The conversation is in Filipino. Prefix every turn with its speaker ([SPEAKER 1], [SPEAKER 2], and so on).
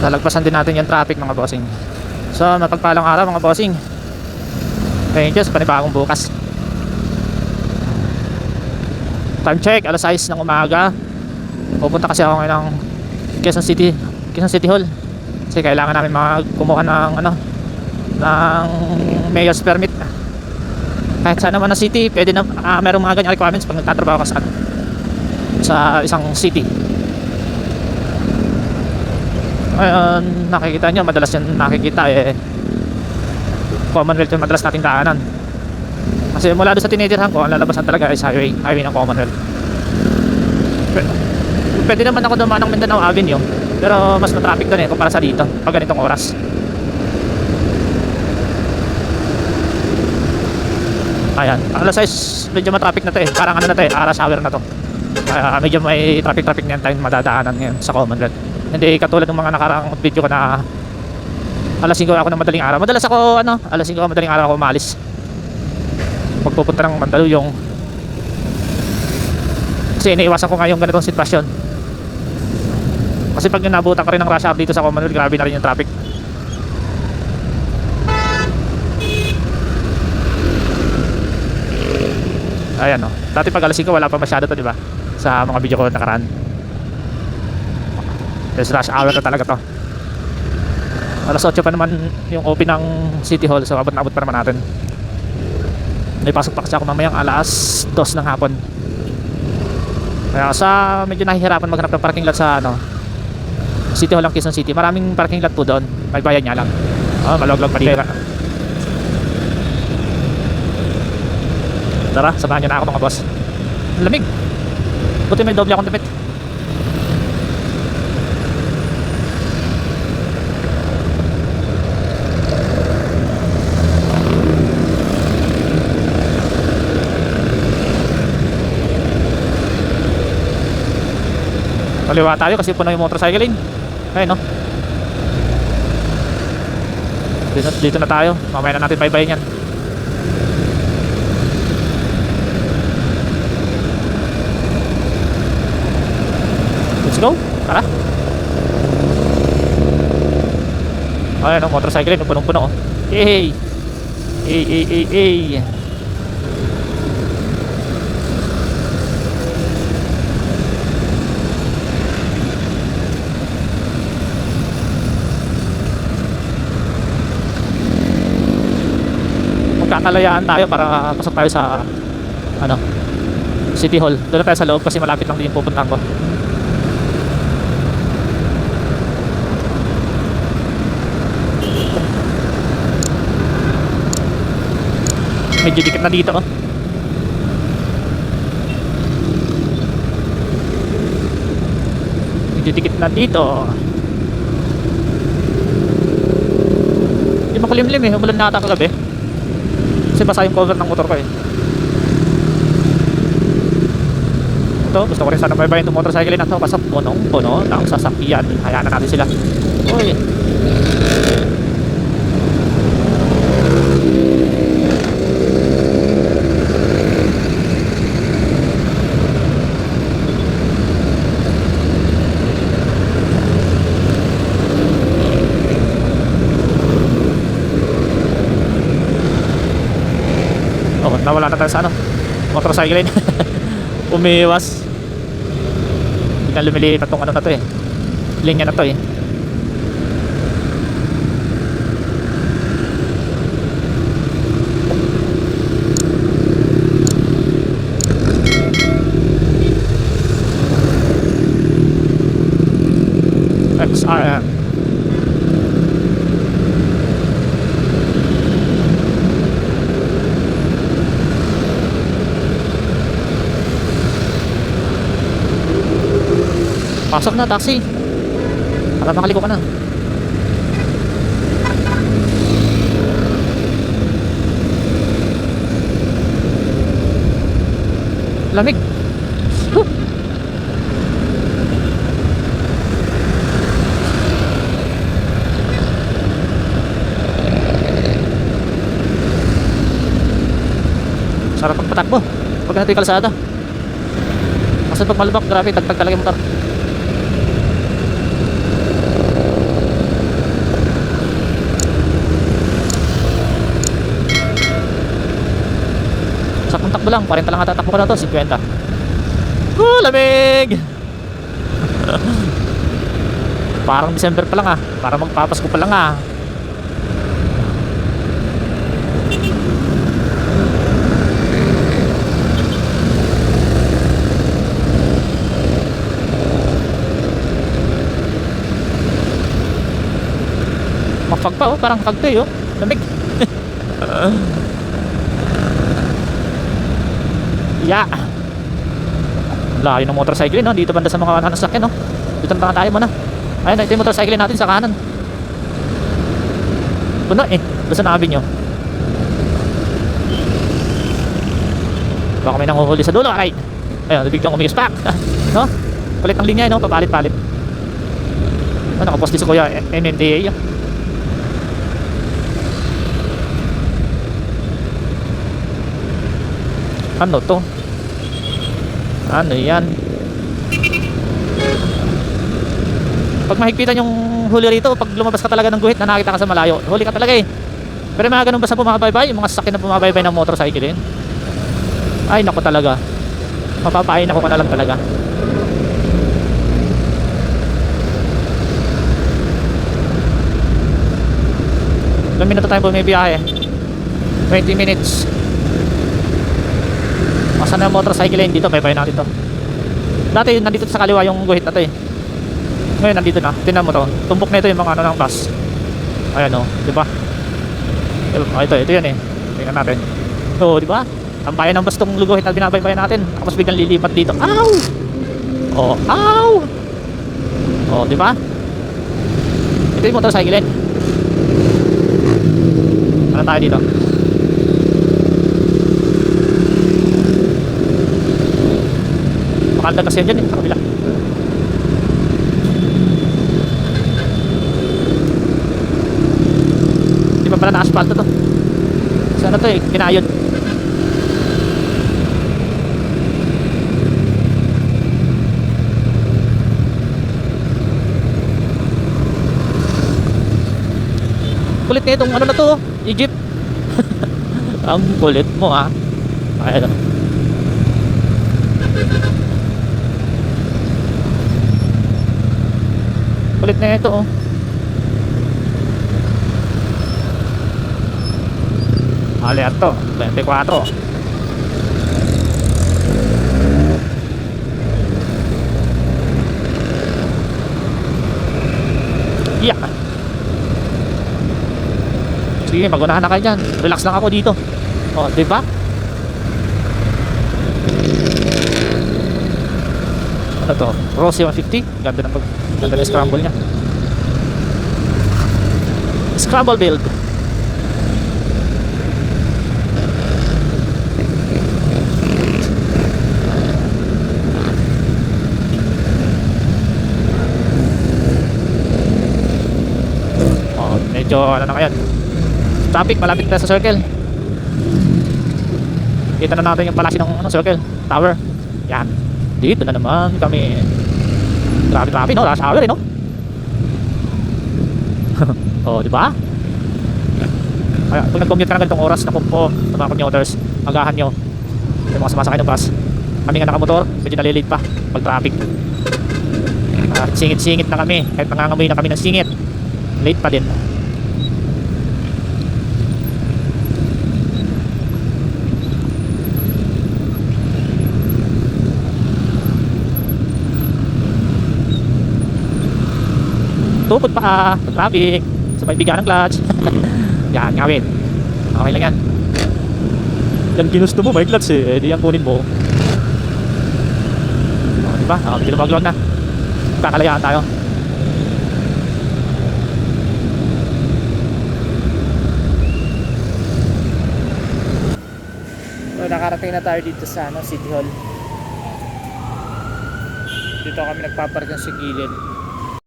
[SPEAKER 1] Lalagpasan din natin yung traffic mga bossing. So mapagpalang araw mga bossing. Thank you sa panibagong bukas. Time check, alas 6 ng umaga. Pupunta kasi ako ngayon ng Quezon City Hall. Kasi kailangan namin kumuha ng ng mayor's permit. Kahit saan naman na city, pwede na merong mga ganyang requirements pag nagtatrabaho ka sa isang city. Ngayon, nakikita nyo, madalas yan nakikita Commonwealth yung madalas nating daanan. Kasi mula doon sa teenagerhan ko, ang lalabasan talaga is highway ng Commonwealth. Pwede naman ako dumaan ng Mindanao Avenue, pero mas matraffic doon kumpara sa dito pag ganitong oras. Ayan, alas 6 medyo matraffic na to parang na to rush hour na to. Medyo may traffic na yan tayong madadaanan ngayon sa Commonwealth. Hindi katulad ng mga nakarang video ko na alas 5 ako ng madaling araw. Madalas ako alas 5 ako madaling araw ako umalis pagpupunta ng Mandaluyong. Kasi iniiwasan ko nga yung ganitong sitwasyon. Kasi pag nabutan ka rin ng rush hour dito sa Commonwealth, grabe na rin yung traffic. Ayan dati pag alas 5 wala pa masyado to, diba? Sa mga video ko nakaraan. There's rush hour na talaga to. Alas 8 pa naman yung open ng City Hall, so abot na abot pa naman natin. May pasok pa kasi ako mamayang alas 2 ng hapon. Kaya medyo nahihirapan maghanap ng parking lot sa City Hall ng Quezon City. Maraming parking lot po doon, may bayad niya lang. Malog-log pa dito. Tara, samahan nyo na ako mga boss. Ang lamig. Buti may doble akong damit. Kaliwa tayo kasi puno yung motorcycle lane. Ayun dito na tayo. Mamaya na natin baybayin yan. Let's go. Tara. Ayun motorcycle lane punong-puno Hey. Hey. Kakalayaan tayo para pasok tayo sa City Hall. Doon na tayo sa loob kasi malapit lang din yung pupuntahan ko. Medyo dikit na dito Hindi makulimlim umulan na ata kagabi. Kasi basa yung cover ng motor ko Ito, gusto ko rin sana baybayin itong motorcycle na ito. Basta punong-puno ng sasakyan. Hayaan na natin sila. Uy. Nawala na tayo sa motorcycle lane. Umiwas. Hindi na lumilipat itong na to linya na to XRM. Pasok na taxi para makaliko ka na. Lamig. Sarap pagpatakbo pag natin kalsada. Kasi pag malubak, grabe, tagtag talaga yung motor. Sa takbo lang, 40 lang tatakbo ko na to, 50. Lamig! Parang December pa lang ah. Parang magpapasko pa lang ah. Mafag pa oh, parang fag to eh oh. Lamig. Yeah. Layo ng motorcycle no, dito banda sa mga nasakyan no. Dito na tayo muna. Ayun, ito yung motorcycle natin sa kanan. Puno eh, basta nakabi nyo. Baka may nanguhuli sa dulo, ay. Ayun, biglang umigispak. No? Palit ang linya, no? Papalit-palit. Ano, nakapost din si Kuya MMDA. Ano to? Ano yan? Pag mahigpitan yung huli rito, pag lumabas ka talaga ng guhit na nakita ka sa malayo, huli ka talaga eh. Pero mga ganun basta bumabaybay, yung mga sasakyan na bumabaybay ng motorcycle yun. Ay naku talaga, mapapain ako ka na lang talaga. Ilang minuto tayo bumibiyahe? 20 minutes. Masa na yung motorcycle lane dito, baybay natin to. Dati nandito sa kaliwa yung guhit na to eh. Ngayon nandito na, tingnan mo to. Tumbok na ito yung mga ano ng bus. Ayan o, di ba? Ito yan eh. Tingnan natin. So, di ba? Ang bayan ng bus tong luguhit na binabaybayan natin. Tapos biglang lilipat dito. Ow! Oh, ow! Oh, di ba? Ito yung motorcycle eh. Ano tayo dito? Makanda kasi yan dyan eh, sa kabila. Di ba pala na-asfalto to? Sana to eh, kinayod. Kulit na itong ano na to, Egypt. Ang kulit mo ha. Ayan o. Kulit na ito oh. Alerto 24. Yeah. Sige, magunahan na kayo dyan. Relax lang ako dito. Oh, di ba? Ano to? Rossi 150. Ganda ng scramble nya. Scramble build. Oh, medyo ano na ngayon. Traffic, malapit na sa circle. Kita na natin yung palasi ng ano, circle tower. Yan. Dito na naman kami. Grabe no, rush hour eh no. Oh, di ba? Kaya pag nag-commute ka ng ganitong oras, naku po, sa mga commuters, agahan nyo yung mga sumasakay ng bus. Kami nga nakamotor, medyo nalilate pa pag traffic. Singit-singit na kami, kahit nangangamoy na kami ng singit, late pa din. Tupod pa sa traffic, sabay bigyan ng clutch. Yan, ngawin. Okay lang yan. Yan ginusto mo, may clutch eh. Di yan kunin mo. Oh, diba? Medyo lumaglag na. Kakalayaan tayo. So, nakarating na tayo dito sa City Hall. Dito kami nagpapark sa gilid.